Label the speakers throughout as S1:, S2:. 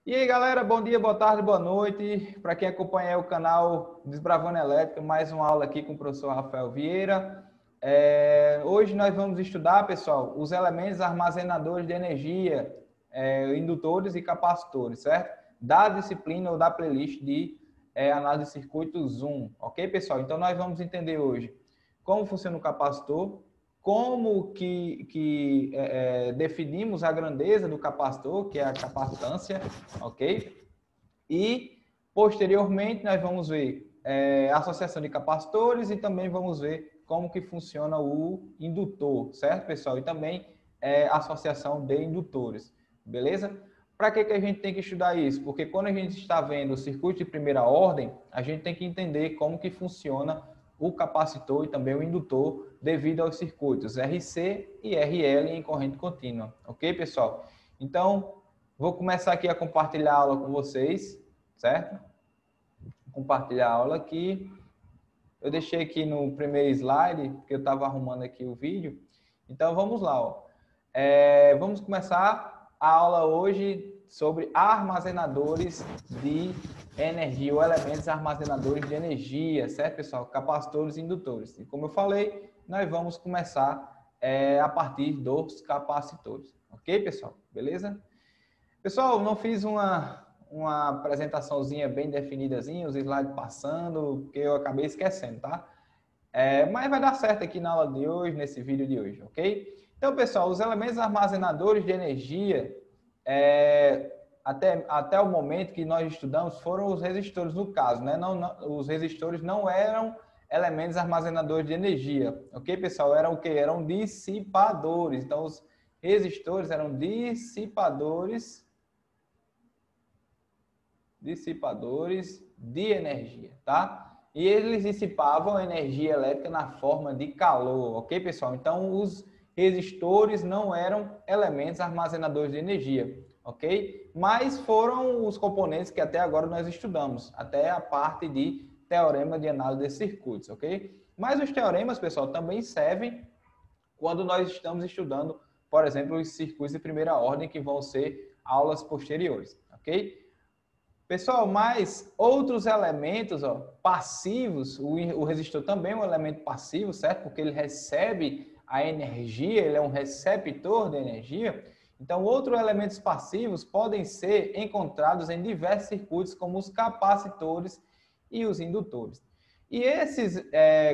S1: E aí, galera, bom dia, boa tarde, boa noite. Para quem acompanha o canal Desbravando Elétrica, mais uma aula aqui com o professor Rafael Vieira. Hoje nós vamos estudar, pessoal, os elementos armazenadores de energia, indutores e capacitores, certo? Da disciplina ou da playlist de análise de circuitos 1, ok, pessoal? Então, nós vamos entender hoje como funciona o capacitor, como definimos a grandeza do capacitor, que é a capacitância, ok? E, posteriormente, nós vamos ver a associação de capacitores e também vamos ver como que funciona o indutor, certo, pessoal? E também a associação de indutores, beleza? Para que a gente tem que estudar isso? Porque quando a gente está vendo o circuito de primeira ordem, a gente tem que entender como que funciona o capacitor e também o indutor devido aos circuitos RC e RL em corrente contínua, ok, pessoal? Então, vou começar aqui a compartilhar a aula com vocês, certo? Vou compartilhar a aula aqui. Eu deixei aqui no primeiro slide, porque eu estava arrumando aqui o vídeo. Então, vamos lá. Ó. Vamos começar a aula hoje sobre armazenadores de energia, ou elementos armazenadores de energia, certo, pessoal? Capacitores e indutores. E como eu falei, nós vamos começar a partir dos capacitores. Ok, pessoal? Beleza? Pessoal, não fiz uma apresentaçãozinha bem definidazinha, os slides passando, porque eu acabei esquecendo, tá? Mas vai dar certo aqui na aula de hoje, nesse vídeo de hoje, ok? Então, pessoal, os elementos armazenadores de energia, até o momento que nós estudamos, foram os resistores, no caso, né? Os resistores não eram elementos armazenadores de energia, ok, pessoal? Eram o quê? Eram dissipadores. Então, os resistores eram dissipadores de energia, tá? E eles dissipavam energia elétrica na forma de calor, ok, pessoal? Então, os resistores não eram elementos armazenadores de energia, ok? Mas foram os componentes que até agora nós estudamos, até a parte de teorema de análise de circuitos, ok? Mas os teoremas, pessoal, também servem quando nós estamos estudando, por exemplo, os circuitos de primeira ordem, que vão ser aulas posteriores, ok? Pessoal, mas outros elementos passivos, o resistor também é um elemento passivo, certo? Porque ele recebe a energia, ele é um receptor de energia. Então, outros elementos passivos podem ser encontrados em diversos circuitos, como os capacitores e os indutores. E esses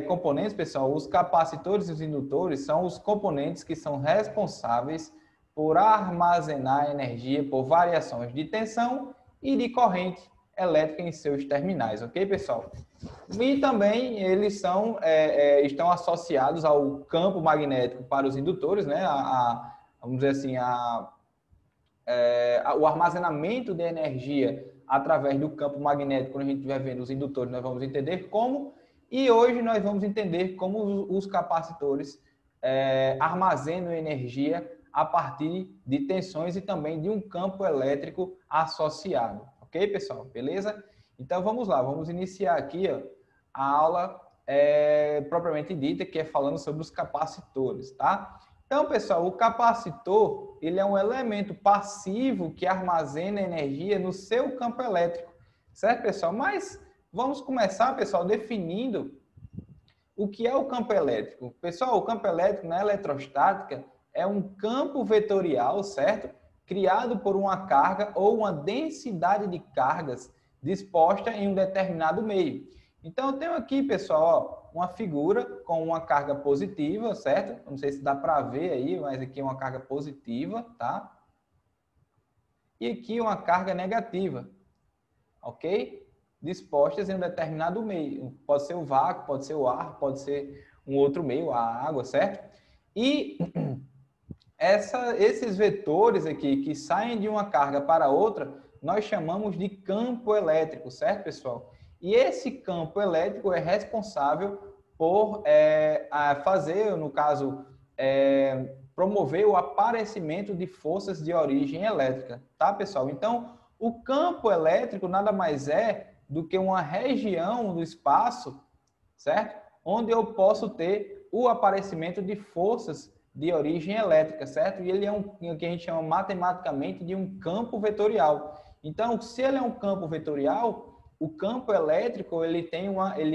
S1: componentes, pessoal, os capacitores e os indutores, são os componentes que são responsáveis por armazenar energia por variações de tensão e de corrente elétrica em seus terminais, ok, pessoal? E também eles estão associados ao campo magnético para os indutores, né? Vamos dizer assim, o armazenamento de energia através do campo magnético. Quando a gente estiver vendo os indutores, nós vamos entender como, e hoje nós vamos entender como os capacitores armazenam energia a partir de tensões e também de um campo elétrico associado. Ok, pessoal? Beleza? Então, vamos lá. Vamos iniciar aqui a aula propriamente dita, que é falando sobre os capacitores, tá? Então, pessoal, o capacitor, ele é um elemento passivo que armazena energia no seu campo elétrico. Certo, pessoal? Mas vamos começar, pessoal, definindo o que é o campo elétrico. Pessoal, o campo elétrico na eletrostática é um campo vetorial, certo? Criado por uma carga ou uma densidade de cargas disposta em um determinado meio. Então, eu tenho aqui, pessoal, uma figura com uma carga positiva, certo? Não sei se dá para ver aí, mas aqui é uma carga positiva, tá? E aqui uma carga negativa, ok? Dispostas em um determinado meio. Pode ser o vácuo, pode ser o ar, pode ser um outro meio, a água, certo? E esses vetores aqui que saem de uma carga para outra, nós chamamos de campo elétrico, certo, pessoal? E esse campo elétrico é responsável por fazer, no caso, promover o aparecimento de forças de origem elétrica, tá, pessoal? Então, o campo elétrico nada mais é do que uma região do espaço, certo? Onde eu posso ter o aparecimento de forças de origem elétrica, certo? E ele é o que a gente chama matematicamente de um campo vetorial. Então, se ele é um campo vetorial, o campo elétrico ele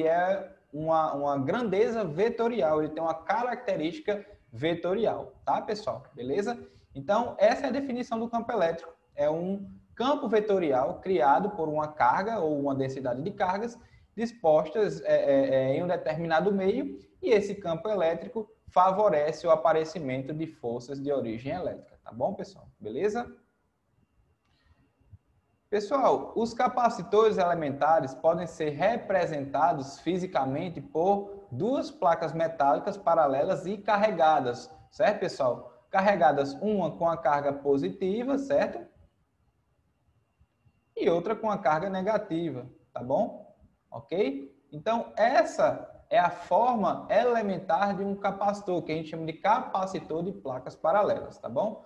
S1: é uma grandeza vetorial, ele tem uma característica vetorial, tá, pessoal? Beleza? Então, essa é a definição do campo elétrico. É um campo vetorial criado por uma carga ou uma densidade de cargas dispostas em um determinado meio, e esse campo elétrico favorece o aparecimento de forças de origem elétrica, tá bom, pessoal? Beleza? Pessoal, os capacitores elementares podem ser representados fisicamente por duas placas metálicas paralelas e carregadas, certo, pessoal? Carregadas uma com a carga positiva, certo? E outra com a carga negativa, tá bom? Ok? Então, essa é a forma elementar de um capacitor, que a gente chama de capacitor de placas paralelas, tá bom?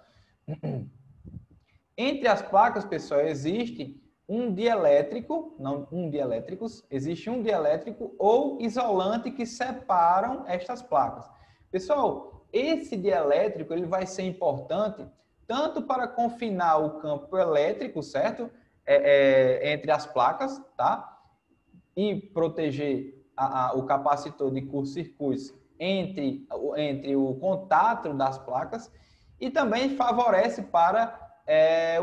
S1: Entre as placas, pessoal, existe um dielétrico, não um dielétricos, existe um dielétrico ou isolante que separam estas placas. Pessoal, esse dielétrico ele vai ser importante tanto para confinar o campo elétrico, certo? Entre as placas, tá? E proteger o capacitor de curto-circuito entre o contato das placas, e também favorece para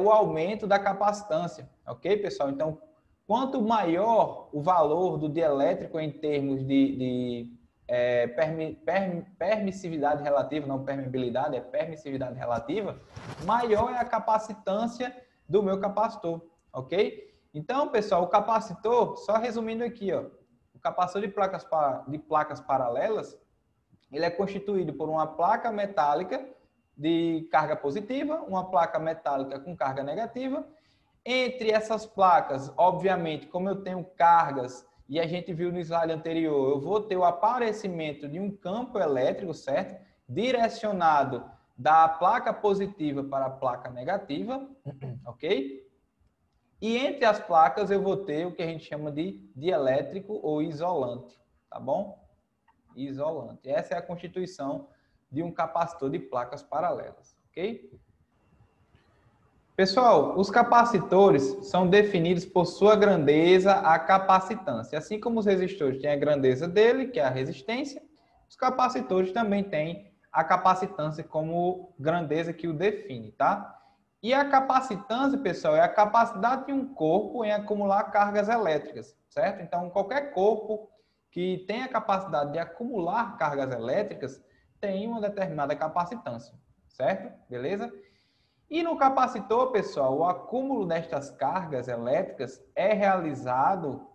S1: o aumento da capacitância, ok, pessoal? Então, quanto maior o valor do dielétrico em termos de permissividade relativa, não permeabilidade, é permissividade relativa, maior é a capacitância do meu capacitor, ok? Então, pessoal, o capacitor, só resumindo aqui, ó, o capacitor de placas paralelas, ele é constituído por uma placa metálica de carga positiva, uma placa metálica com carga negativa. Entre essas placas, obviamente, como eu tenho cargas, e a gente viu no slide anterior, eu vou ter o aparecimento de um campo elétrico, certo? Direcionado da placa positiva para a placa negativa, ok? E entre as placas eu vou ter o que a gente chama de dielétrico ou isolante, tá bom? Isolante. Essa é a constituição de um capacitor de placas paralelas, ok? Pessoal, os capacitores são definidos por sua grandeza, a capacitância. Assim como os resistores têm a grandeza dele, que é a resistência, os capacitores também têm a capacitância como grandeza que o define, tá? E a capacitância, pessoal, é a capacidade de um corpo em acumular cargas elétricas, certo? Então, qualquer corpo que tenha a capacidade de acumular cargas elétricas tem uma determinada capacitância, certo? Beleza? E no capacitor, pessoal, o acúmulo destas cargas elétricas é realizado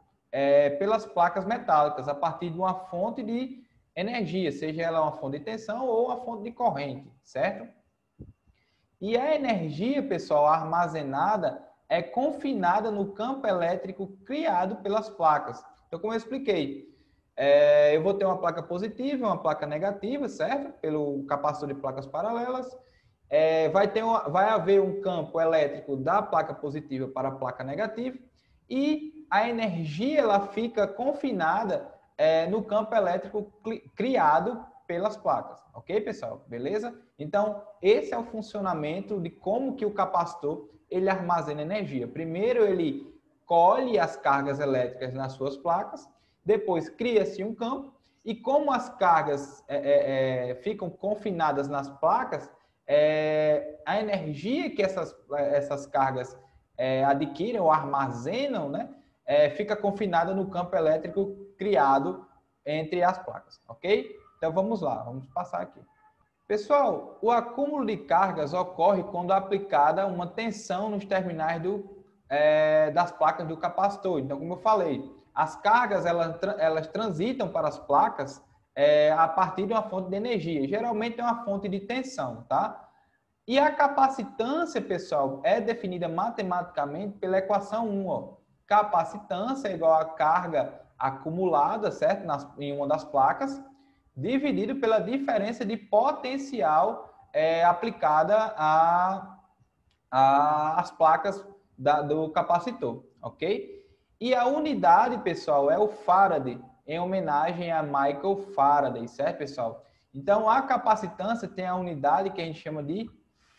S1: pelas placas metálicas, a partir de uma fonte de energia, seja ela uma fonte de tensão ou uma fonte de corrente, certo? E a energia, pessoal, armazenada é confinada no campo elétrico criado pelas placas. Então, como eu expliquei, eu vou ter uma placa positiva, uma placa negativa, certo? Pelo capacitor de placas paralelas. Vai haver um campo elétrico da placa positiva para a placa negativa, e a energia ela fica confinada no campo elétrico criado pelas placas, ok, pessoal? Beleza? Então, esse é o funcionamento de como que o capacitor ele armazena energia. Primeiro, ele colhe as cargas elétricas nas suas placas, depois cria-se um campo, e como as cargas ficam confinadas nas placas, a energia que essas cargas adquirem ou armazenam, né, fica confinada no campo elétrico criado entre as placas, ok? Então, vamos lá, vamos passar aqui. Pessoal, o acúmulo de cargas ocorre quando aplicada uma tensão nos terminais das placas do capacitor. Então, como eu falei, as cargas elas transitam para as placas a partir de uma fonte de energia. Geralmente é uma fonte de tensão, tá? E a capacitância, pessoal, é definida matematicamente pela equação 1, ó. Capacitância é igual a carga acumulada, certo? Em uma das placas, dividido pela diferença de potencial aplicada às placas do capacitor, ok? E a unidade, pessoal, é o Faraday, em homenagem a Michael Faraday, certo, pessoal? Então, a capacitância tem a unidade que a gente chama de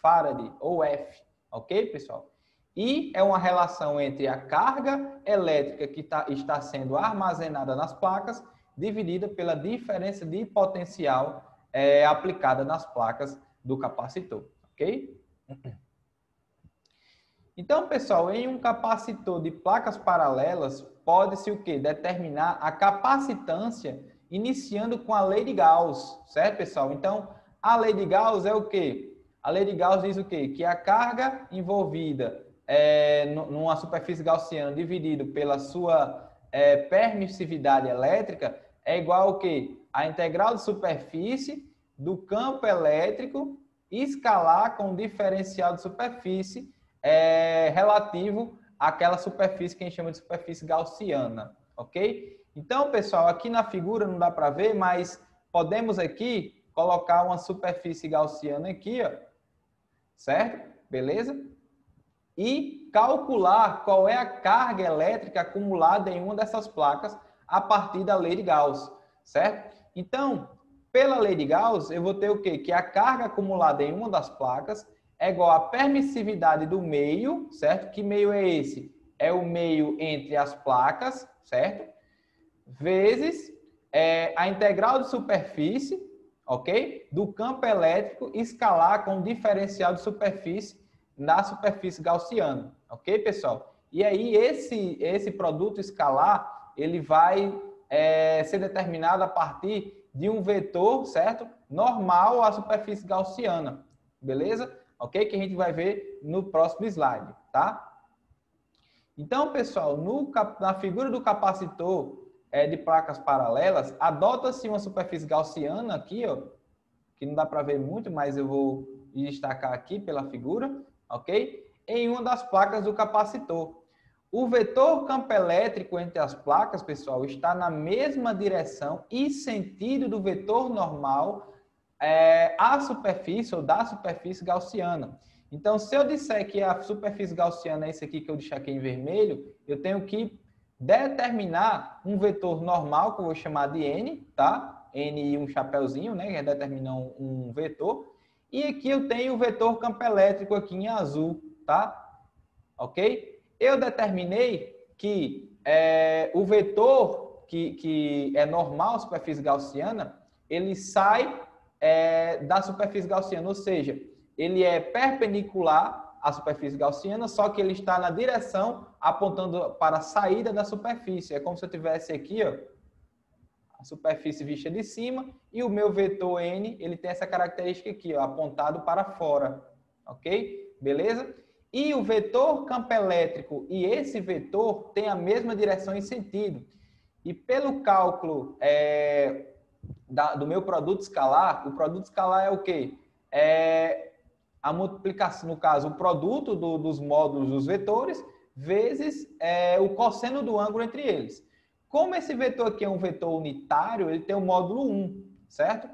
S1: Faraday, ou F, ok, pessoal? I é uma relação entre a carga elétrica que está sendo armazenada nas placas, dividida pela diferença de potencial aplicada nas placas do capacitor, ok? Então, pessoal, em um capacitor de placas paralelas, pode-se o quê? Determinar a capacitância iniciando com a lei de Gauss, certo, pessoal? Então, a lei de Gauss é o quê? A lei de Gauss diz o quê? Que a carga envolvida numa superfície gaussiana dividido pela sua permissividade elétrica é igual ao quê? A integral de superfície do campo elétrico escalar com o diferencial de superfície relativo àquela superfície que a gente chama de superfície gaussiana, ok? Então, pessoal, aqui na figura não dá para ver, mas podemos aqui colocar uma superfície gaussiana aqui, ó, certo? Beleza? E calcular qual é a carga elétrica acumulada em uma dessas placas a partir da lei de Gauss, certo? Então, pela lei de Gauss, eu vou ter o quê? Que a carga acumulada em uma das placas é igual à permissividade do meio, certo? Que meio é esse? É o meio entre as placas, certo? Vezes a integral de superfície, ok? Do campo elétrico escalar com o diferencial de superfície na superfície gaussiana, ok, pessoal? E aí esse produto escalar, ele vai ser determinado a partir de um vetor, certo? Normal à superfície gaussiana, beleza? Ok? Que a gente vai ver no próximo slide, tá? Então, pessoal, na figura do capacitor de placas paralelas, adota-se uma superfície gaussiana aqui, ó, que não dá para ver muito, mas eu vou destacar aqui pela figura, ok? Em uma das placas do capacitor. O vetor campo elétrico entre as placas, pessoal, está na mesma direção e sentido do vetor normal à superfície ou da superfície gaussiana. Então, se eu disser que a superfície gaussiana é esse aqui que eu destaquei em vermelho, eu tenho que determinar um vetor normal, que eu vou chamar de N, tá? N e um chapéuzinho, né? Que determina um vetor. E aqui eu tenho o vetor campo elétrico aqui em azul, tá? Ok? Eu determinei que o vetor que é normal à superfície gaussiana, ele sai da superfície gaussiana, ou seja, ele é perpendicular à superfície gaussiana, só que ele está na direção apontando para a saída da superfície. É como se eu tivesse aqui, ó, a superfície vista de cima e o meu vetor N, ele tem essa característica aqui, ó, apontado para fora, ok? Beleza? E o vetor campo elétrico e esse vetor tem a mesma direção e sentido. E pelo cálculo do meu produto escalar, o produto escalar é o quê? É a multiplicação, no caso, o produto dos módulos dos vetores vezes o cosseno do ângulo entre eles. Como esse vetor aqui é um vetor unitário, ele tem um módulo 1, certo?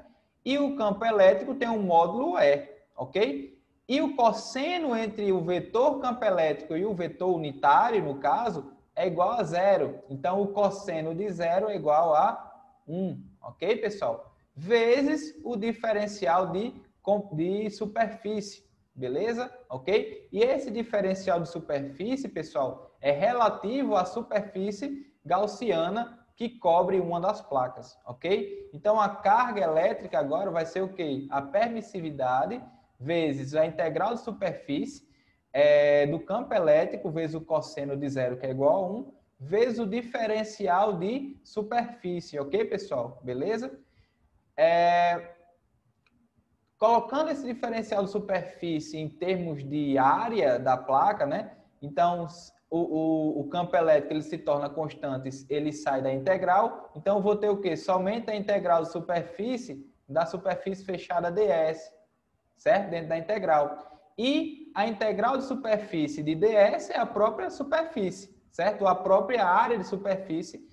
S1: E o campo elétrico tem um módulo E, ok? E o cosseno entre o vetor campo elétrico e o vetor unitário, no caso, é igual a 0. Então, o cosseno de 0 é igual a 1, ok, pessoal? Vezes o diferencial de superfície, beleza? Ok? E esse diferencial de superfície, pessoal, é relativo à superfície gaussiana que cobre uma das placas, ok? Então, a carga elétrica agora vai ser o quê? A permissividade vezes a integral de superfície do campo elétrico vezes o cosseno de 0, que é igual a 1, vezes o diferencial de superfície, ok, pessoal? Beleza? Colocando esse diferencial de superfície em termos de área da placa, né? Então, o campo elétrico ele se torna constante, ele sai da integral. Então, eu vou ter o quê? Somente a integral de superfície da superfície fechada ds, certo? Dentro da integral. E a integral de superfície de ds é a própria superfície, certo? A própria área de superfície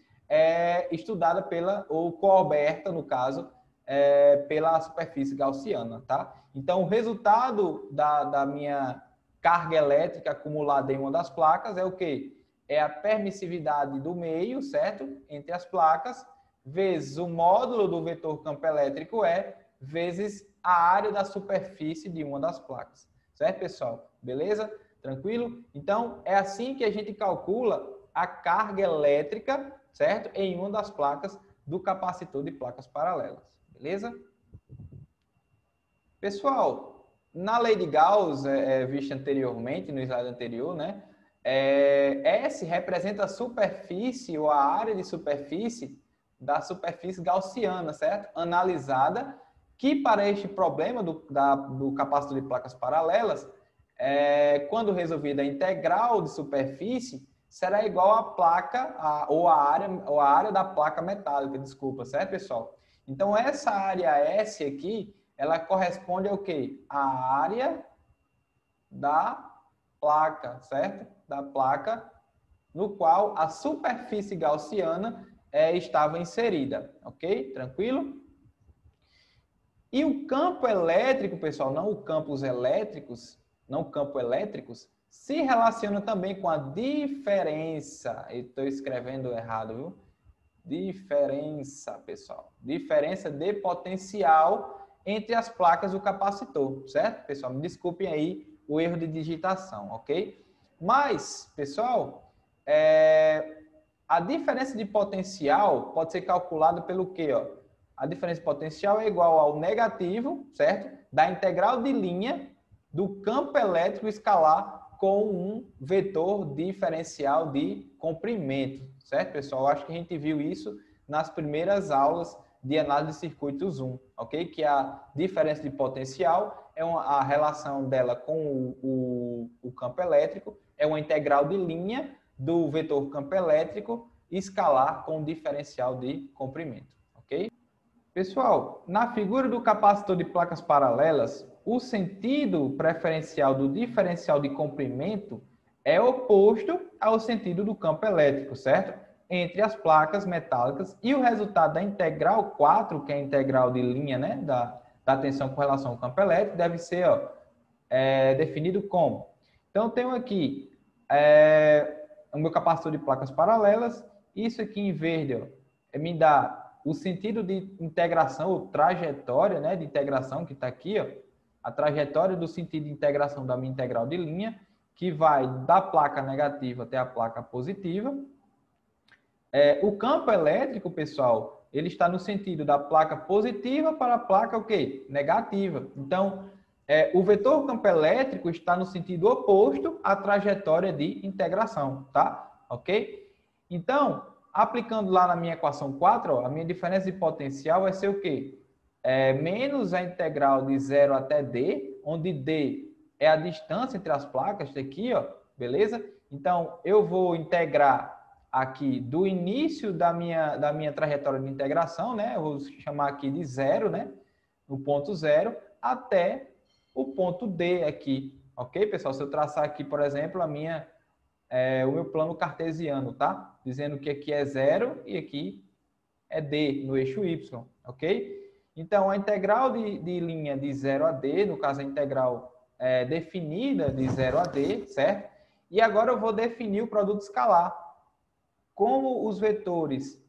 S1: estudada ou coberta, no caso, pela superfície gaussiana, tá? Então, o resultado da minha carga elétrica acumulada em uma das placas é o quê? É a permissividade do meio, certo? Entre as placas, vezes o módulo do vetor campo elétrico vezes a área da superfície de uma das placas. Certo, pessoal? Beleza? Tranquilo? Então, é assim que a gente calcula a carga elétrica, certo? Em uma das placas do capacitor de placas paralelas. Beleza? Pessoal, na lei de Gauss, vista anteriormente, no slide anterior, né? S representa a superfície ou a área de superfície da superfície gaussiana, certo? Analisada, que para este problema do capacitor de placas paralelas, quando resolvida a integral de superfície, será igual à placa, ou a área da placa metálica, desculpa, certo, pessoal? Então, essa área S aqui, ela corresponde ao quê? A área da placa, certo? Da placa no qual a superfície gaussiana estava inserida, ok? Tranquilo? E o campo elétrico, pessoal, não o campos elétricos, não campo elétricos, se relaciona também com a diferença. Eu estou escrevendo errado, viu? Diferença, pessoal. Diferença de potencial entre as placas do capacitor, certo? Pessoal, me desculpem aí o erro de digitação, ok? Mas, pessoal, a diferença de potencial pode ser calculada pelo quê? Ó? A diferença de potencial é igual ao negativo, certo? Da integral de linha do campo elétrico escalar com um vetor diferencial de comprimento, certo, pessoal? Eu acho que a gente viu isso nas primeiras aulas de análise de circuitos 1, ok? Que a diferença de potencial é a relação dela com o campo elétrico, é uma integral de linha do vetor campo elétrico escalar com diferencial de comprimento, ok? Pessoal, na figura do capacitor de placas paralelas, o sentido preferencial do diferencial de comprimento é oposto ao sentido do campo elétrico, certo? Entre as placas metálicas, e o resultado da integral 4, que é a integral de linha, né, da tensão com relação ao campo elétrico, deve ser definido como. Então, eu tenho aqui o meu capacitor de placas paralelas, isso aqui em verde me dá o sentido de integração, ou trajetória, né, de integração que está aqui, ó, a trajetória do sentido de integração da minha integral de linha, que vai da placa negativa até a placa positiva. O campo elétrico, pessoal, ele está no sentido da placa positiva para a placa o quê? Negativa. Então, o vetor campo elétrico está no sentido oposto à trajetória de integração, tá? Ok? Então, aplicando lá na minha equação 4, ó, a minha diferença de potencial vai ser o quê? Menos a integral de 0 até D, onde D é a distância entre as placas daqui, ó, beleza? Então, eu vou integrar aqui do início da minha trajetória de integração, né? Eu vou chamar aqui de 0, né? No ponto 0, até o ponto D aqui, ok, pessoal? Se eu traçar aqui, por exemplo, o meu plano cartesiano, tá? Dizendo que aqui é 0 e aqui é D no eixo Y, ok? Então, a integral de linha de 0 a D, no caso a integral definida de 0 a D, certo? E agora eu vou definir o produto escalar. Como os vetores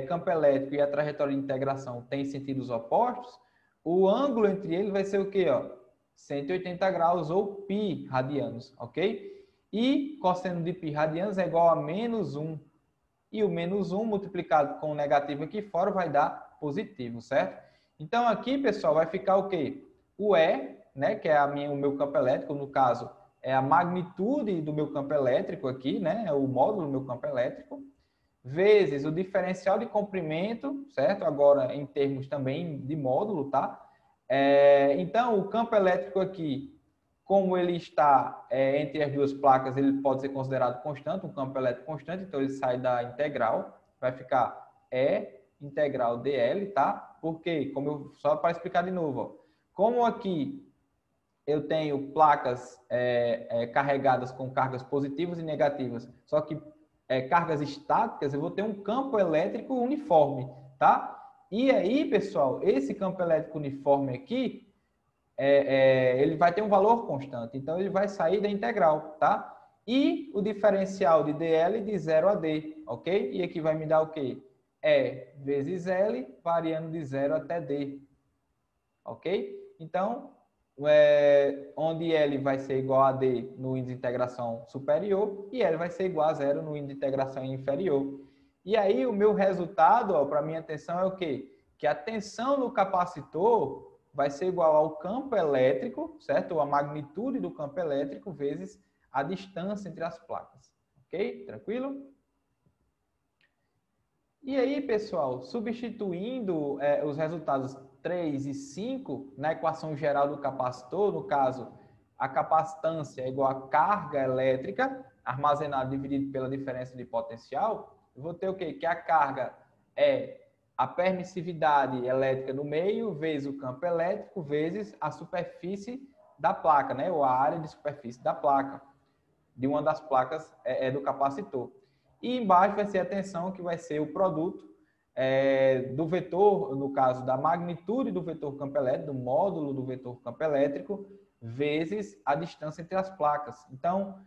S1: campo elétrico e a trajetória de integração têm sentidos opostos, o ângulo entre eles vai ser o quê? Ó? 180 graus ou π radianos, ok? E cosseno de π radianos é igual a menos 1. E o menos 1 multiplicado com o negativo aqui fora vai dar positivo, certo? Então aqui, pessoal, vai ficar o quê? O E, né, que é o meu campo elétrico, no caso, é a magnitude do meu campo elétrico aqui, né, é o módulo do meu campo elétrico, vezes o diferencial de comprimento, certo? Agora em termos também de módulo, tá? Então, o campo elétrico aqui, como ele está entre as duas placas, ele pode ser considerado constante, um campo elétrico constante, então ele sai da integral, vai ficar E integral dl, tá? Porque, só para explicar de novo, ó, como aqui eu tenho placas carregadas com cargas positivas e negativas, só que cargas estáticas, eu vou ter um campo elétrico uniforme, tá? E aí, pessoal, esse campo elétrico uniforme aqui, ele vai ter um valor constante, então ele vai sair da integral, tá? E o diferencial de dl de 0 a d, ok? E aqui vai me dar o quê? E vezes L, variando de 0 até D, ok? Então, onde L vai ser igual a D no índice de integração superior e L vai ser igual a zero no índice de integração inferior. E aí o meu resultado, para minha tensão, é o quê? Que a tensão no capacitor vai ser igual ao campo elétrico, certo? A magnitude do campo elétrico vezes a distância entre as placas. Ok? Tranquilo? E aí, pessoal, substituindo os resultados 3 e 5 na equação geral do capacitor, no caso, a capacitância é igual a carga elétrica armazenada dividido pela diferença de potencial, eu vou ter o quê? Que a carga é a permissividade elétrica no meio vezes o campo elétrico vezes a superfície da placa, né? Ou a área de superfície da placa, de uma das placas do capacitor. E embaixo vai ser a tensão, que vai ser o produto do vetor, no caso da magnitude do vetor campo elétrico, do módulo do vetor campo elétrico, vezes a distância entre as placas. Então,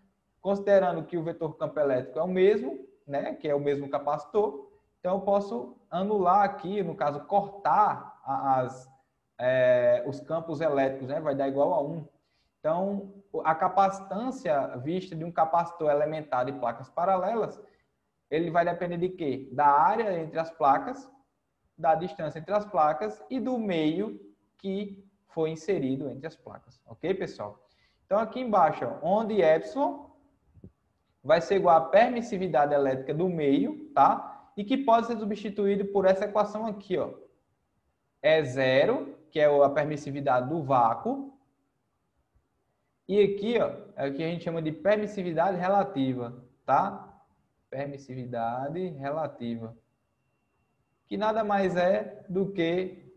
S1: considerando que o vetor campo elétrico é o mesmo, né, que é o mesmo capacitor, então eu posso anular aqui, no caso, cortar os campos elétricos, né, vai dar igual a 1. Então, a capacitância vista de um capacitor elementar de placas paralelas, ele vai depender de quê? Da área entre as placas, da distância entre as placas e do meio que foi inserido entre as placas. Ok, pessoal? Então, aqui embaixo, ó, onde epsilon vai ser igual à permissividade elétrica do meio, tá? E que pode ser substituído por essa equação aqui, ó. É zero, que é a permissividade do vácuo. E aqui, ó, é o que a gente chama de permissividade relativa, tá? Permissividade relativa, que nada mais é do que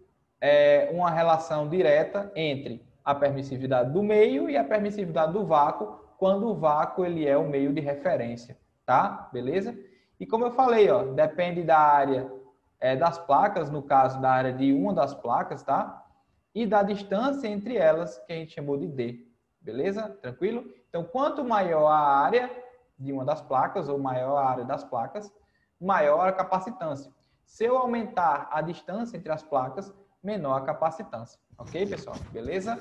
S1: uma relação direta entre a permissividade do meio e a permissividade do vácuo, quando o vácuo ele é o meio de referência, tá? Beleza? E como eu falei, ó, depende da área das placas, no caso da área de uma das placas, tá? E da distância entre elas, que a gente chamou de D, beleza? Tranquilo? Então, quanto maior a área de uma das placas, ou maior a área das placas, maior a capacitância. Se eu aumentar a distância entre as placas, menor a capacitância. Ok, pessoal? Beleza?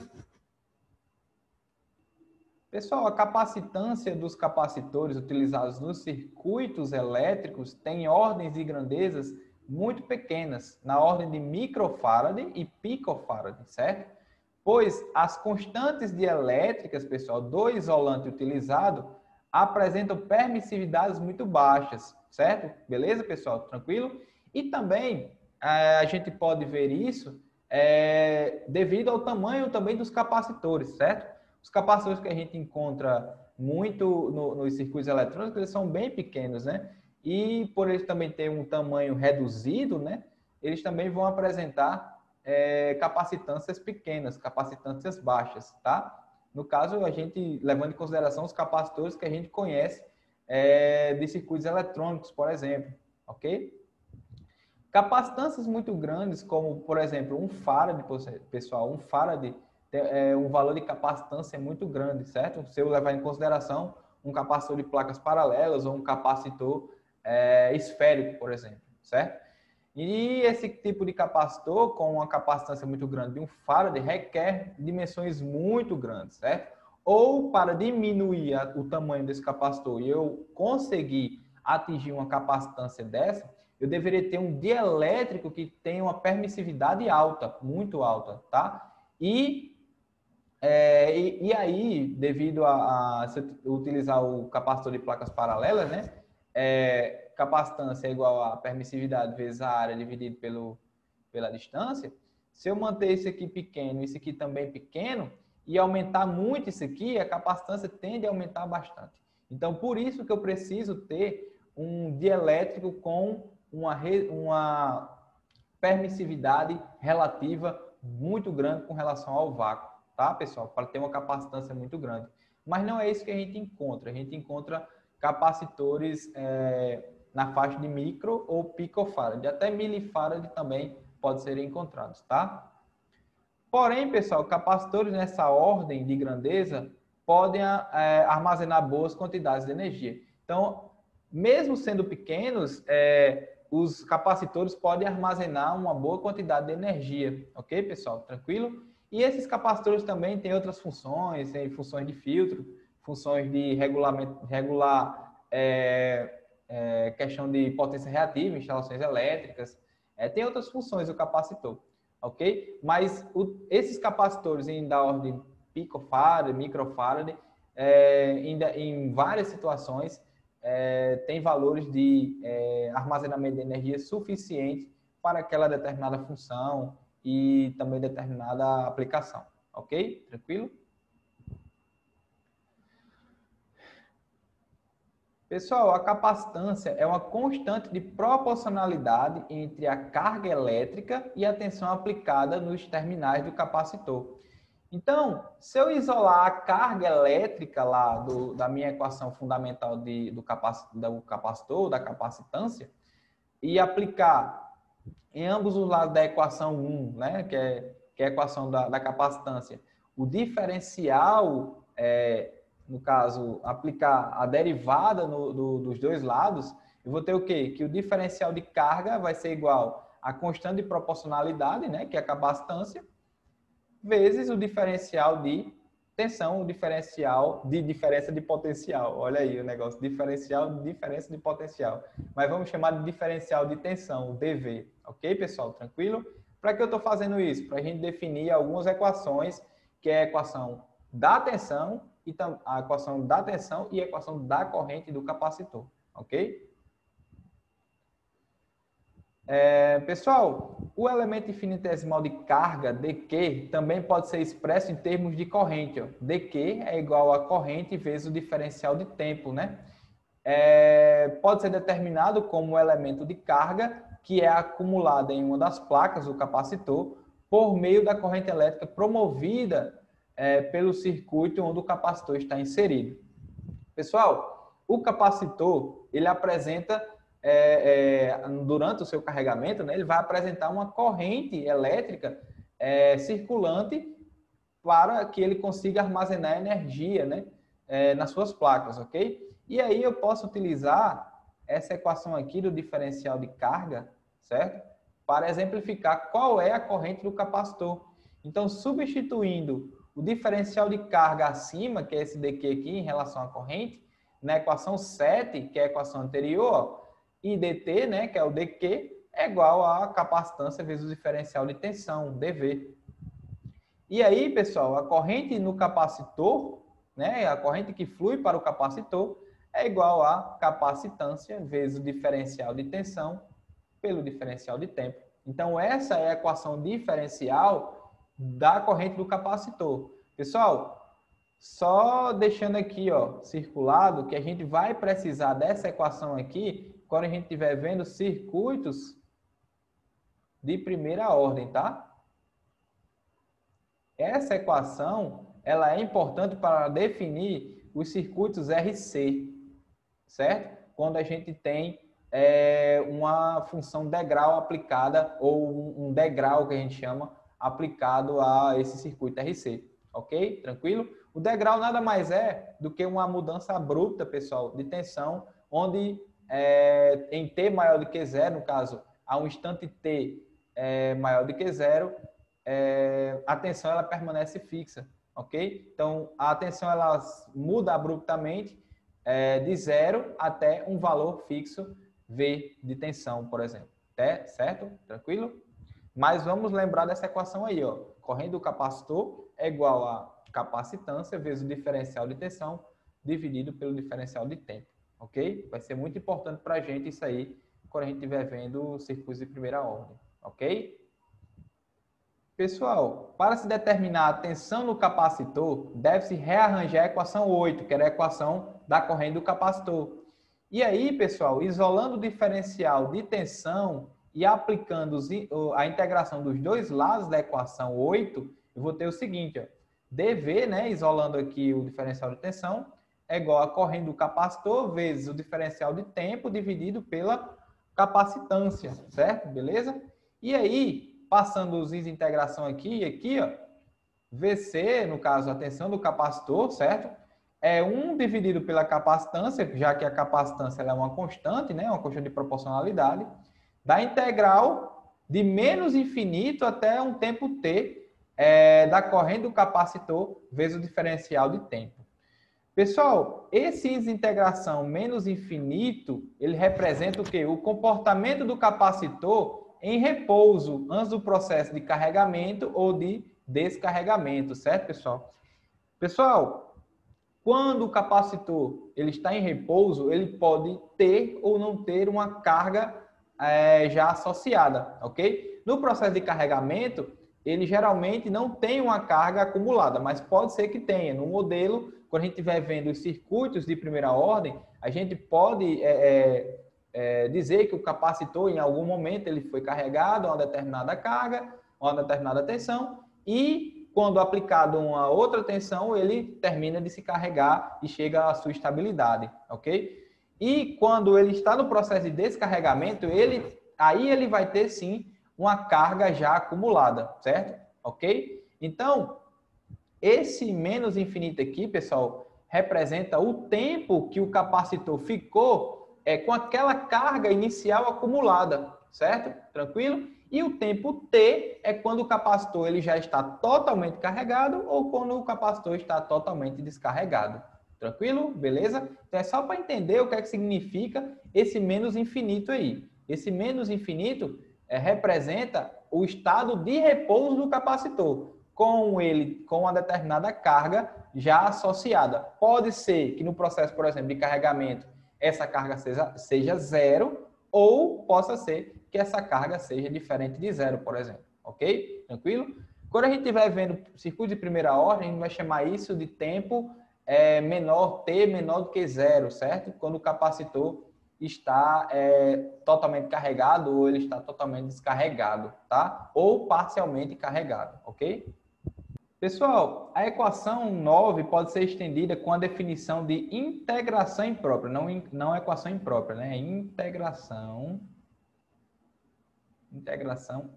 S1: Pessoal, a capacitância dos capacitores utilizados nos circuitos elétricos tem ordens e grandezas muito pequenas, na ordem de microfarad e picofarad, certo? Pois as constantes dielétricas, pessoal, do isolante utilizado apresentam permissividades muito baixas, certo? Beleza, pessoal? Tranquilo? E também a gente pode ver isso devido ao tamanho também dos capacitores, certo? Os capacitores que a gente encontra muito nos circuitos eletrônicos, eles são bem pequenos, né? E por eles também ter um tamanho reduzido, né? Eles também vão apresentar capacitâncias pequenas, capacitâncias baixas, tá? No caso, a gente levando em consideração os capacitores que a gente conhece de circuitos eletrônicos, por exemplo, ok? Capacitâncias muito grandes, como, por exemplo, um farad, pessoal, um farad um valor de capacitância muito grande, certo? Se eu levar em consideração um capacitor de placas paralelas ou um capacitor esférico, por exemplo, certo? E esse tipo de capacitor, com uma capacitância muito grande de um farad, requer dimensões muito grandes, certo? Ou para diminuir o tamanho desse capacitor e eu conseguir atingir uma capacitância dessa, eu deveria ter um dielétrico que tenha uma permissividade alta, muito alta, tá? E aí, devido a utilizar o capacitor de placas paralelas, né? Capacitância é igual a permissividade vezes a área dividido pela distância. Se eu manter isso aqui pequeno, isso aqui também pequeno, e aumentar muito isso aqui, a capacitância tende a aumentar bastante. Então, por isso que eu preciso ter um dielétrico com uma permissividade relativa muito grande com relação ao vácuo, tá, pessoal? Para ter uma capacitância muito grande. Mas não é isso que a gente encontra. A gente encontra capacitores na faixa de micro ou picofarad. Até milifarad também pode ser encontrados, tá? Porém, pessoal, capacitores nessa ordem de grandeza podem armazenar boas quantidades de energia. Então, mesmo sendo pequenos, os capacitores podem armazenar uma boa quantidade de energia, ok, pessoal? Tranquilo? E esses capacitores também têm outras funções, tem funções de filtro, funções de regular questão de potência reativa, instalações elétricas, tem outras funções o capacitor, ok? Mas esses capacitores da ordem picofarad, microfarad, em várias situações, tem valores de armazenamento de energia suficiente para aquela determinada função e também determinada aplicação, ok? Tranquilo? Pessoal, a capacitância é uma constante de proporcionalidade entre a carga elétrica e a tensão aplicada nos terminais do capacitor. Então, se eu isolar a carga elétrica lá da minha equação fundamental do capacitor, da capacitância, e aplicar em ambos os lados da equação 1, né, que é a equação da capacitância, o diferencial, no caso, aplicar a derivada dos dois lados, eu vou ter o quê? Que o diferencial de carga vai ser igual à constante de proporcionalidade, né, que é a capacitância, vezes o diferencial de tensão, o diferencial de diferença de potencial. Olha aí o negócio, diferencial de diferença de potencial. Mas vamos chamar de diferencial de tensão, o dV. Ok, pessoal? Tranquilo? Para que eu estou fazendo isso? Para a gente definir algumas equações, que é a equação da tensão, e a equação da tensão e a equação da corrente do capacitor. Ok? Pessoal, o elemento infinitesimal de carga, dQ, também pode ser expresso em termos de corrente. Ó. dQ é igual a corrente vezes o diferencial de tempo, né? Pode ser determinado como um elemento de carga que é acumulada em uma das placas do capacitor por meio da corrente elétrica promovida pelo circuito onde o capacitor está inserido. Pessoal, o capacitor, ele apresenta durante o seu carregamento, né, ele vai apresentar uma corrente elétrica circulante para que ele consiga armazenar energia, né, nas suas placas, ok? E aí eu posso utilizar essa equação aqui do diferencial de carga, certo? Para exemplificar qual é a corrente do capacitor. Então, substituindo o diferencial de carga acima, que é esse daqui aqui em relação à corrente, na equação 7, que é a equação anterior, e dt, né, que é o dq, é igual a capacitância vezes o diferencial de tensão, dV. E aí, pessoal, a corrente no capacitor, né, a corrente que flui para o capacitor, é igual a capacitância vezes o diferencial de tensão pelo diferencial de tempo. Então, essa é a equação diferencial da corrente do capacitor. Pessoal, só deixando aqui, ó, circulado, que a gente vai precisar dessa equação aqui quando a gente estiver vendo circuitos de primeira ordem, tá? Essa equação, ela é importante para definir os circuitos RC, certo? Quando a gente tem uma função degrau aplicada, ou um degrau que a gente chama, aplicado a esse circuito RC, ok? Tranquilo? O degrau nada mais é do que uma mudança abrupta, pessoal, de tensão, onde em T maior do que zero, no caso, a um instante T maior do que zero, a tensão ela permanece fixa, ok? Então, a tensão ela muda abruptamente de zero até um valor fixo V de tensão, por exemplo. Certo? Tranquilo? Mas vamos lembrar dessa equação aí, ó. Corrente do capacitor é igual a capacitância vezes o diferencial de tensão dividido pelo diferencial de tempo, ok? Vai ser muito importante para a gente isso aí quando a gente estiver vendo circuitos de primeira ordem, ok? Pessoal, para se determinar a tensão no capacitor, deve-se rearranjar a equação 8, que era a equação da corrente do capacitor. E aí, pessoal, isolando o diferencial de tensão e aplicando a integração dos dois lados da equação 8, eu vou ter o seguinte, ó, dV, né, isolando aqui o diferencial de tensão, é igual a corrente do capacitor vezes o diferencial de tempo dividido pela capacitância, certo? Beleza? E aí, passando os is de integração aqui e aqui, ó, VC, no caso, a tensão do capacitor, certo? É 1 dividido pela capacitância, já que a capacitância ela é uma constante, né? Uma constante de proporcionalidade, da integral de menos infinito até um tempo t, da corrente do capacitor vezes o diferencial de tempo. Pessoal, esse índice de integração menos infinito, ele representa o quê? O comportamento do capacitor em repouso antes do processo de carregamento ou de descarregamento, certo, pessoal? Pessoal, quando o capacitor ele está em repouso, ele pode ter ou não ter uma carga já associada, ok? No processo de carregamento, ele geralmente não tem uma carga acumulada, mas pode ser que tenha. No modelo, quando a gente estiver vendo os circuitos de primeira ordem, a gente pode dizer que o capacitor, em algum momento, ele foi carregado a uma determinada carga, a uma determinada tensão, e quando aplicado uma outra tensão, ele termina de se carregar e chega à sua estabilidade, ok? E quando ele está no processo de descarregamento, aí ele vai ter, sim, uma carga já acumulada, certo? Ok? Então, esse menos infinito aqui, pessoal, representa o tempo que o capacitor ficou com aquela carga inicial acumulada, certo? Tranquilo? E o tempo T é quando o capacitor ele já está totalmente carregado ou quando o capacitor está totalmente descarregado. Tranquilo? Beleza? Então é só para entender o que é que significa esse menos infinito aí. Esse menos infinito representa o estado de repouso do capacitor, com uma determinada carga já associada. Pode ser que no processo, por exemplo, de carregamento, essa carga seja zero, ou possa ser que essa carga seja diferente de zero, por exemplo. Ok? Tranquilo? Quando a gente estiver vendo circuito de primeira ordem, a gente vai chamar isso de tempo menor, T menor do que zero, certo? Quando o capacitor está totalmente carregado ou ele está totalmente descarregado, tá? Ou parcialmente carregado, ok? Pessoal, a equação 9 pode ser estendida com a definição de integração imprópria, não equação imprópria, né? Integração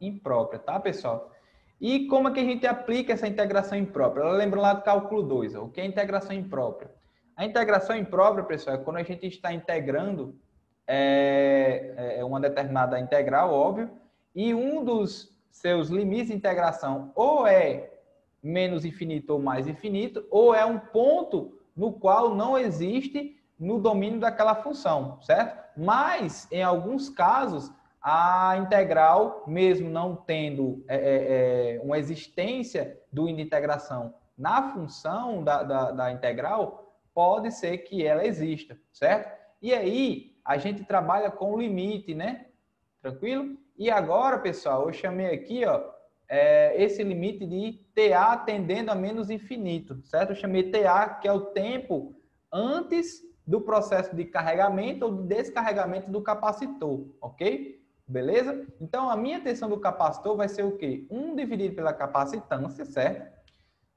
S1: imprópria, tá, pessoal? E como é que a gente aplica essa integração imprópria? Lembra lá do cálculo 2, o que é integração imprópria? A integração imprópria, pessoal, é quando a gente está integrando uma determinada integral, óbvio, e um dos seus limites de integração ou é menos infinito ou mais infinito, ou é um ponto no qual não existe no domínio daquela função, certo? Mas, em alguns casos, a integral, mesmo não tendo uma existência do índice de integração na função da integral, pode ser que ela exista, certo? E aí, a gente trabalha com o limite, né? Tranquilo? E agora, pessoal, eu chamei aqui, ó, esse limite de TA tendendo a menos infinito, certo? Eu chamei TA, que é o tempo antes do processo de carregamento ou de descarregamento do capacitor, ok? Beleza? Então, a minha tensão do capacitor vai ser o quê? 1 dividido pela capacitância, certo?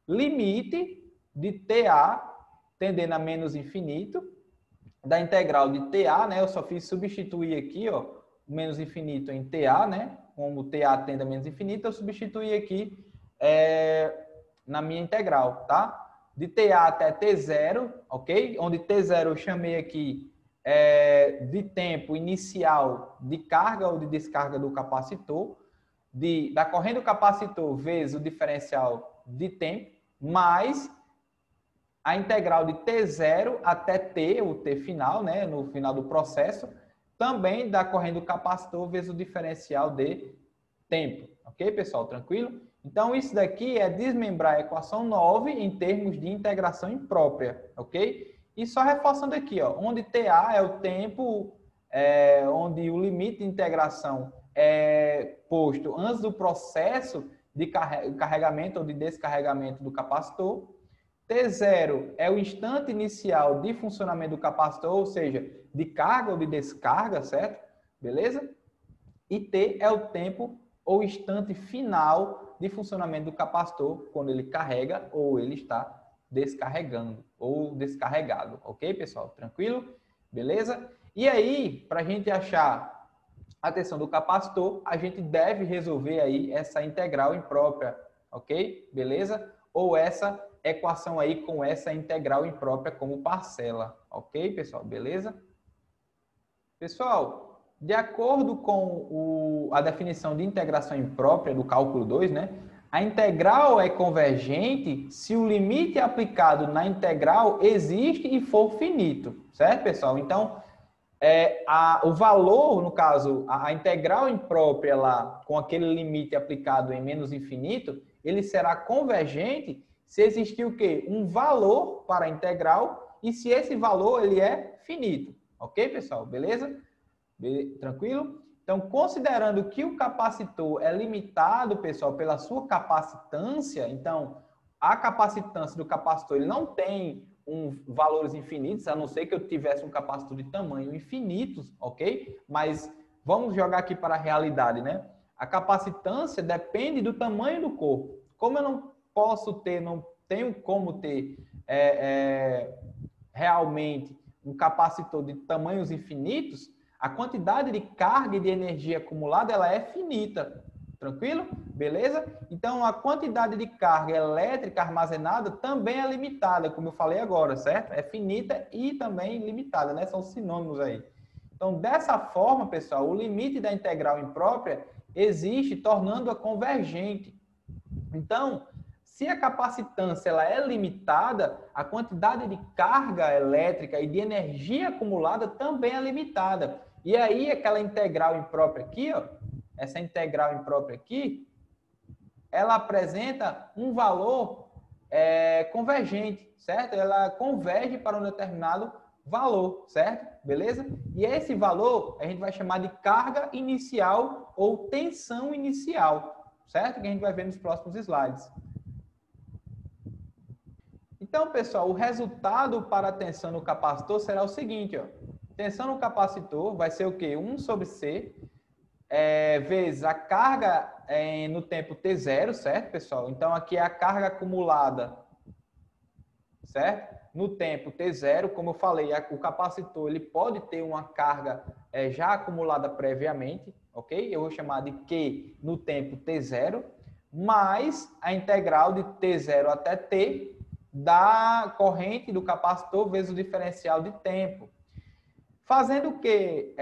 S1: Limite de TA tendendo a menos infinito, da integral de TA, né? Eu só fiz substituir aqui, ó, menos infinito em TA, né? Como TA tende a menos infinito, eu substituí aqui na minha integral, tá? De TA até T0, ok? Onde T0 eu chamei aqui de tempo inicial de carga ou de descarga do capacitor, da corrente do capacitor vezes o diferencial de tempo, mais a integral de T0 até T, o T final, né, no final do processo, também da corrente do capacitor vezes o diferencial de tempo. Ok, pessoal? Tranquilo? Então, isso daqui é desmembrar a equação 9 em termos de integração imprópria. Ok? E só reforçando aqui, ó, onde TA é o tempo, onde o limite de integração é posto antes do processo de carregamento ou de descarregamento do capacitor. T0 é o instante inicial de funcionamento do capacitor, ou seja, de carga ou de descarga, certo? Beleza? E T é o tempo ou instante final de funcionamento do capacitor, quando ele carrega ou ele está descarregando ou descarregado. Ok, pessoal? Tranquilo? Beleza? E aí, para a gente achar a tensão do capacitor, a gente deve resolver aí essa integral imprópria, ok? Beleza? Ou essa equação aí com essa integral imprópria como parcela, ok, pessoal? Beleza? Pessoal, de acordo com a definição de integração imprópria do cálculo 2, né? A integral é convergente se o limite aplicado na integral existe e for finito, certo, pessoal? Então, o valor, no caso, a integral imprópria lá, com aquele limite aplicado em menos infinito, ele será convergente se existir o quê? Um valor para a integral e se esse valor ele é finito. Ok, pessoal? Beleza? Tranquilo? Então, considerando que o capacitor é limitado, pessoal, pela sua capacitância, então, a capacitância do capacitor ele não tem valores infinitos, a não ser que eu tivesse um capacitor de tamanho infinitos, ok? Mas vamos jogar aqui para a realidade, né? A capacitância depende do tamanho do corpo. Como eu não posso ter, não tenho como ter realmente um capacitor de tamanhos infinitos, a quantidade de carga e de energia acumulada ela é finita. Tranquilo? Beleza? Então, a quantidade de carga elétrica armazenada também é limitada, como eu falei agora, certo? É finita e também limitada, né? São sinônimos aí. Então, dessa forma, pessoal, o limite da integral imprópria existe, tornando-a convergente. Então, se a capacitância ela é limitada, a quantidade de carga elétrica e de energia acumulada também é limitada. E aí, aquela integral imprópria aqui, ó, essa integral imprópria aqui, ela apresenta um valor convergente, certo? Ela converge para um determinado valor, certo? Beleza? E esse valor a gente vai chamar de carga inicial ou tensão inicial, certo? Que a gente vai ver nos próximos slides. Então, pessoal, o resultado para a tensão no capacitor será o seguinte, ó. Tensão no capacitor vai ser o quê? 1 sobre C vezes a carga no tempo T0, certo, pessoal? Então, aqui é a carga acumulada, certo? No tempo T0, como eu falei, o capacitor ele pode ter uma carga já acumulada previamente, ok? Eu vou chamar de Q no tempo T0, mais a integral de T0 até T da corrente do capacitor vezes o diferencial de tempo. Fazendo o quê?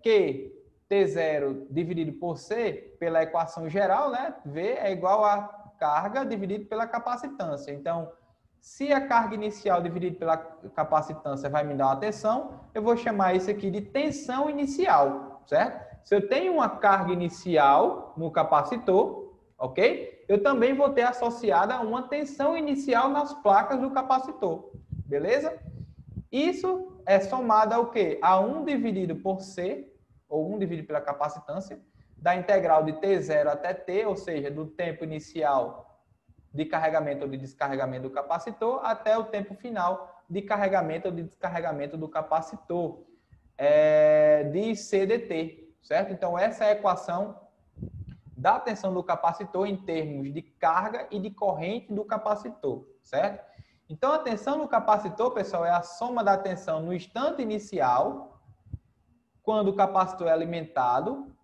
S1: Q T0 dividido por C, pela equação geral, né? V é igual a carga dividido pela capacitância. Então, se a carga inicial dividida pela capacitância vai me dar uma tensão, eu vou chamar isso aqui de tensão inicial, certo? Se eu tenho uma carga inicial no capacitor, ok? Eu também vou ter associada uma tensão inicial nas placas do capacitor, beleza? Isso é somado ao quê? A 1 dividido por C, ou 1 dividido pela capacitância, da integral de T0 até T, ou seja, do tempo inicial de carregamento ou de descarregamento do capacitor, até o tempo final de carregamento ou de descarregamento do capacitor, de C dt, certo? Então, essa é a equação da tensão do capacitor em termos de carga e de corrente do capacitor, certo? Então, a tensão no capacitor, pessoal, é a soma da tensão no instante inicial, quando o capacitor é alimentado,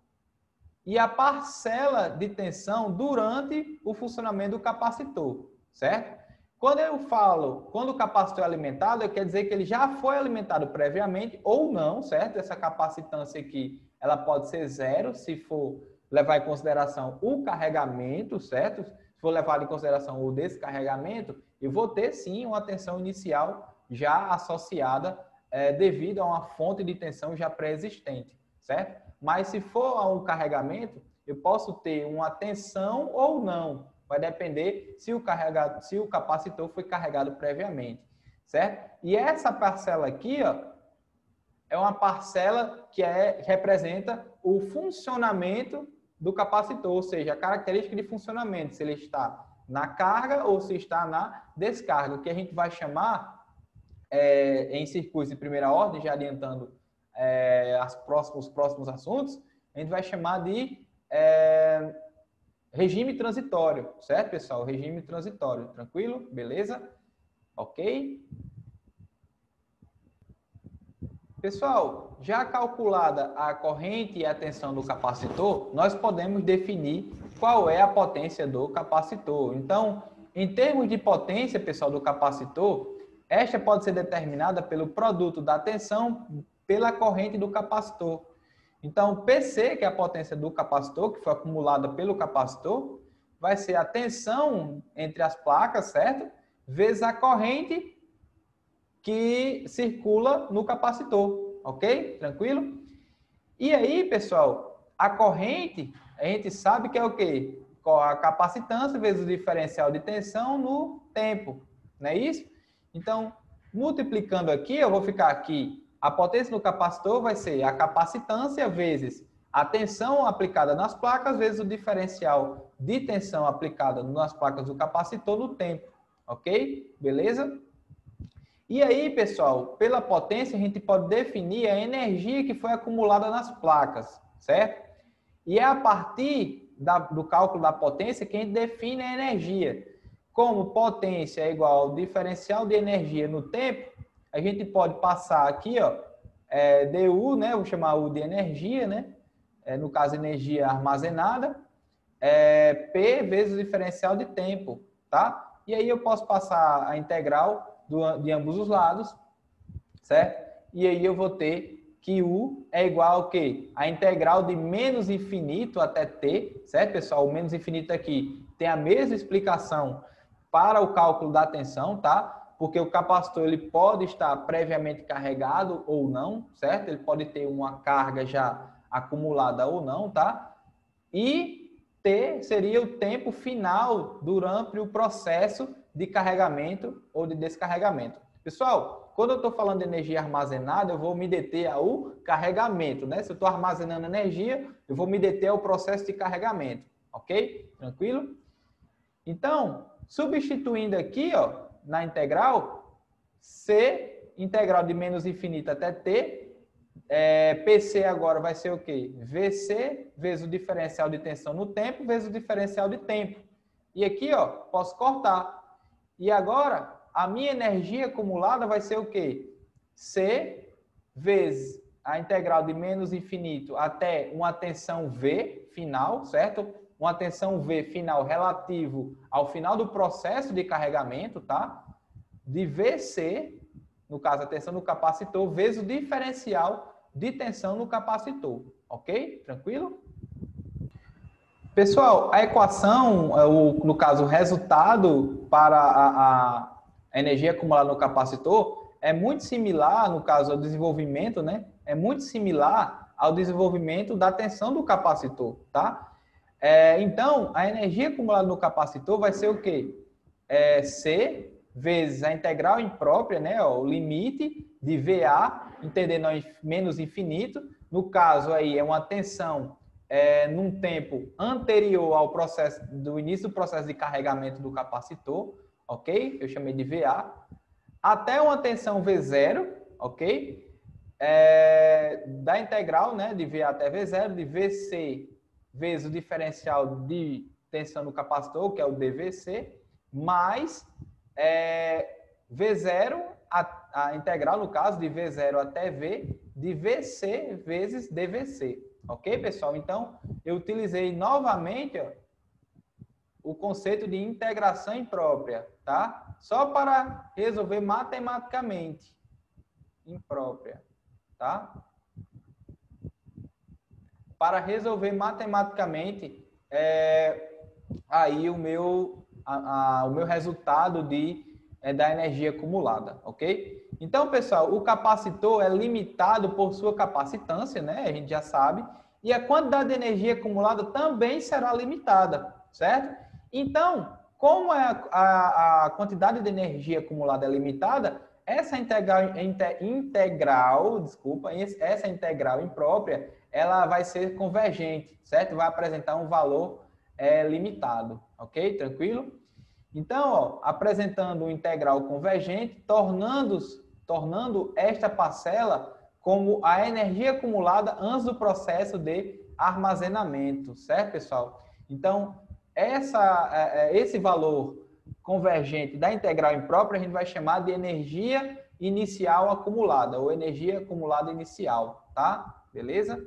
S1: e a parcela de tensão durante o funcionamento do capacitor, certo? Quando eu falo, quando o capacitor é alimentado, quer dizer que ele já foi alimentado previamente ou não, certo? Essa capacitância aqui, ela pode ser zero, se for levar em consideração o carregamento, certo? Se for levar em consideração o descarregamento, eu vou ter sim uma tensão inicial já associada devido a uma fonte de tensão já pré-existente, certo? Mas se for a um carregamento, eu posso ter uma tensão ou não. Vai depender se o capacitor foi carregado previamente, certo? E essa parcela aqui, ó, é uma parcela que representa o funcionamento do capacitor, ou seja, a característica de funcionamento, se ele está na carga ou se está na descarga, que a gente vai chamar em circuitos de primeira ordem, já adiantando os próximos assuntos, a gente vai chamar de regime transitório, certo, pessoal? Regime transitório, tranquilo? Beleza? Ok? Pessoal, já calculada a corrente e a tensão do capacitor, nós podemos definir qual é a potência do capacitor. Então, em termos de potência, pessoal, do capacitor, esta pode ser determinada pelo produto da tensão pela corrente do capacitor. Então, PC, que é a potência do capacitor, que foi acumulada pelo capacitor, vai ser a tensão entre as placas, certo? Vezes a corrente que circula no capacitor, ok? Tranquilo? E aí, pessoal, a corrente, a gente sabe que é o quê? A capacitância vezes o diferencial de tensão no tempo, não é isso? Então, multiplicando aqui, eu vou ficar aqui, a potência no capacitor vai ser a capacitância vezes a tensão aplicada nas placas vezes o diferencial de tensão aplicada nas placas do capacitor no tempo, ok? Beleza? E aí, pessoal, pela potência a gente pode definir a energia que foi acumulada nas placas, certo? E é a partir do cálculo da potência que a gente define a energia. Como potência é igual ao diferencial de energia no tempo, a gente pode passar aqui, ó, dU, né? Vou chamar U de energia, né? No caso, energia armazenada, P vezes o diferencial de tempo, tá? E aí eu posso passar a integral de ambos os lados, certo? E aí eu vou ter que U é igual ao quê? A integral de menos infinito até T, certo, pessoal? O menos infinito aqui tem a mesma explicação para o cálculo da tensão, tá? Porque o capacitor ele pode estar previamente carregado ou não, certo? Ele pode ter uma carga já acumulada ou não, tá? E T seria o tempo final durante o processo de carregamento ou de descarregamento. Pessoal, quando eu estou falando de energia armazenada, eu vou me deter ao carregamento, né? Se eu estou armazenando energia, eu vou me deter ao processo de carregamento, ok? Tranquilo? Então, substituindo aqui, ó, na integral, C, integral de menos infinito até T, PC agora vai ser o quê? VC vezes o diferencial de tensão no tempo vezes o diferencial de tempo. E aqui, ó, posso cortar. E agora, a minha energia acumulada vai ser o quê? C vezes a integral de menos infinito até uma tensão V final, certo? Uma tensão V final relativo ao final do processo de carregamento, tá? De VC, no caso a tensão no capacitor, vezes o diferencial de tensão no capacitor, ok? Tranquilo? Pessoal, a equação, no caso, o resultado para a energia acumulada no capacitor é muito similar, no caso, ao desenvolvimento, né? É muito similar ao desenvolvimento da tensão do capacitor, tá? Então, a energia acumulada no capacitor vai ser o quê? C vezes a integral imprópria, né? O limite de VA, entendendo menos infinito. No caso aí, é uma tensão num tempo anterior ao processo, do início do processo de carregamento do capacitor, ok? Eu chamei de VA. Até uma tensão V0, ok? Da integral, né? De VA até V0, de VC vezes o diferencial de tensão no capacitor, que é o DVC, mais V0, a integral, no caso, de V0 até V, de VC vezes DVC. Ok, pessoal? Então, eu utilizei novamente, ó, o conceito de integração imprópria, tá? Só para resolver matematicamente. Imprópria, tá? Para resolver matematicamente, aí o meu resultado da energia acumulada, ok? Então, pessoal, o capacitor é limitado por sua capacitância, né? A gente já sabe. E a quantidade de energia acumulada também será limitada, certo? Então, como a quantidade de energia acumulada é limitada, essa integral imprópria, ela vai ser convergente, certo? Vai apresentar um valor limitado, ok? Tranquilo? Então, ó, apresentando um integral convergente, tornando esta parcela como a energia acumulada antes do processo de armazenamento, certo, pessoal? Então, esse valor convergente da integral imprópria a gente vai chamar de energia inicial acumulada, ou energia acumulada inicial, tá? Beleza?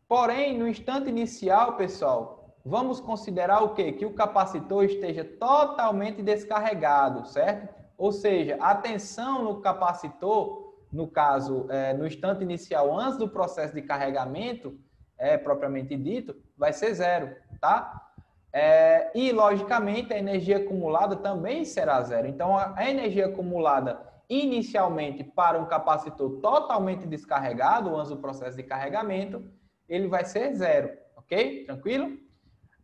S1: Porém, no instante inicial, pessoal, vamos considerar o quê? Que o capacitor esteja totalmente descarregado, certo? Ou seja, a tensão no capacitor, no caso, no instante inicial, antes do processo de carregamento, propriamente dito, vai ser zero, tá? E, logicamente, a energia acumulada também será zero. Então, a energia acumulada inicialmente para um capacitor totalmente descarregado, antes do processo de carregamento, ele vai ser zero, ok? Tranquilo?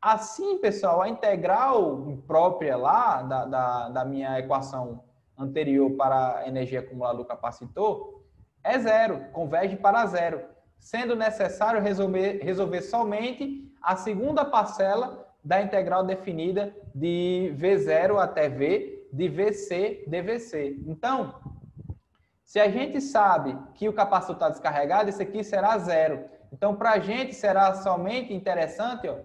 S1: Assim, pessoal, a integral própria lá da minha equação anterior para a energia acumulada do capacitor é zero, converge para zero, sendo necessário resolver somente a segunda parcela da integral definida de V0 até V, de VC, dVC. Então, se a gente sabe que o capacitor está descarregado, isso aqui será zero. Então, para a gente será somente interessante, ó,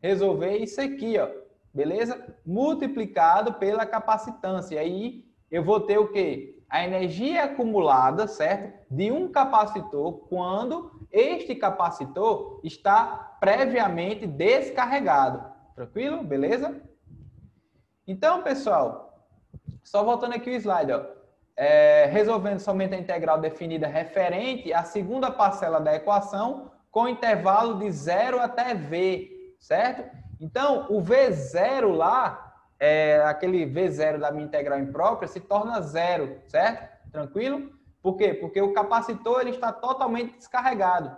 S1: resolver isso aqui, ó, beleza? Multiplicado pela capacitância. Aí eu vou ter o quê? A energia acumulada, certo? De um capacitor quando este capacitor está previamente descarregado. Tranquilo? Beleza? Então, pessoal, só voltando aqui o slide, ó. Resolvendo somente a integral definida referente à segunda parcela da equação com intervalo de 0 até V, certo? Então, o V0 lá, aquele V0 da minha integral imprópria, se torna zero, certo? Tranquilo? Por quê? Porque o capacitor ele está totalmente descarregado.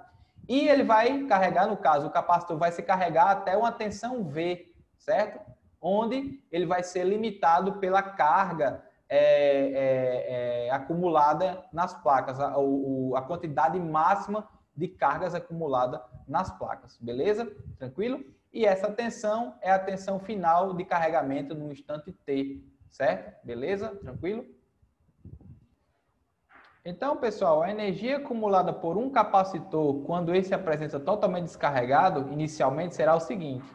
S1: E ele vai carregar, no caso, o capacitor vai se carregar até uma tensão V, certo? Onde ele vai ser limitado pela carga acumulada nas placas, a quantidade máxima de cargas acumulada nas placas, beleza? Tranquilo? E essa tensão é a tensão final de carregamento no instante T, certo? Beleza? Tranquilo? Então, pessoal, a energia acumulada por um capacitor, quando ele se apresenta totalmente descarregado, inicialmente será o seguinte: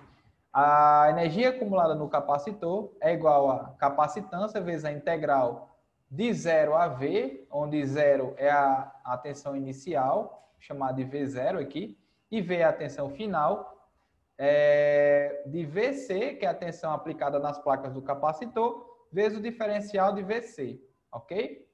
S1: a energia acumulada no capacitor é igual a capacitância vezes a integral de 0 a V, onde 0 é a tensão inicial, chamada de V0 aqui, e V é a tensão final, de VC, que é a tensão aplicada nas placas do capacitor, vezes o diferencial de VC, ok?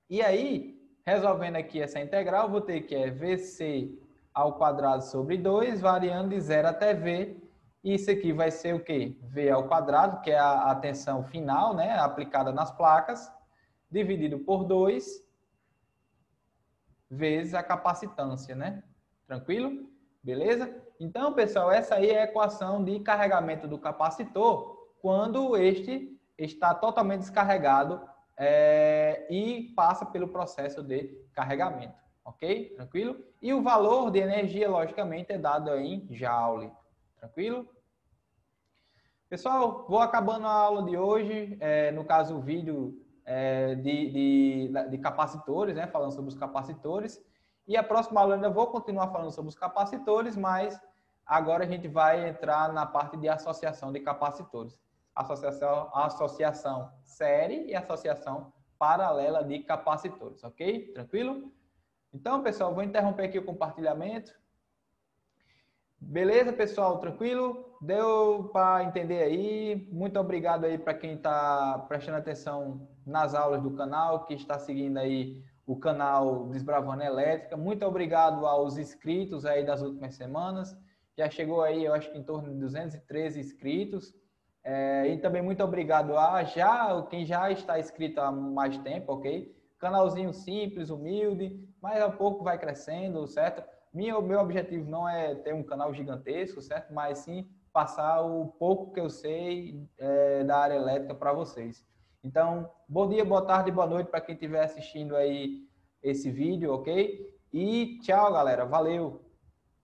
S1: E aí, resolvendo aqui essa integral, vou ter que VC ao quadrado sobre 2, variando de 0 até V. E isso aqui vai ser o quê? V ao quadrado, que é a tensão final, né, aplicada nas placas, dividido por 2, vezes a capacitância, né? Tranquilo? Beleza? Então, pessoal, essa aí é a equação de carregamento do capacitor quando este está totalmente descarregado e passa pelo processo de carregamento, ok? Tranquilo? E o valor de energia, logicamente, é dado em Joule, tranquilo? Pessoal, vou acabando a aula de hoje, no caso o vídeo de capacitores, né? Falando sobre os capacitores. E a próxima aula eu ainda vou continuar falando sobre os capacitores, mas agora a gente vai entrar na parte de associação de capacitores. Associação série e associação paralela de capacitores, ok? Tranquilo? Então, pessoal, vou interromper aqui o compartilhamento. Beleza, pessoal? Tranquilo? Deu para entender aí? Muito obrigado aí para quem está prestando atenção nas aulas do canal, que está seguindo aí o canal Desbravando Elétrica. Muito obrigado aos inscritos aí das últimas semanas. Já chegou aí, eu acho que em torno de 213 inscritos. E também muito obrigado a quem já está inscrito há mais tempo, ok? Canalzinho simples, humilde, mas a pouco vai crescendo, certo? Meu objetivo não é ter um canal gigantesco, certo? Mas sim passar o pouco que eu sei da área elétrica para vocês. Então, bom dia, boa tarde, boa noite para quem estiver assistindo aí esse vídeo, ok? E tchau, galera. Valeu!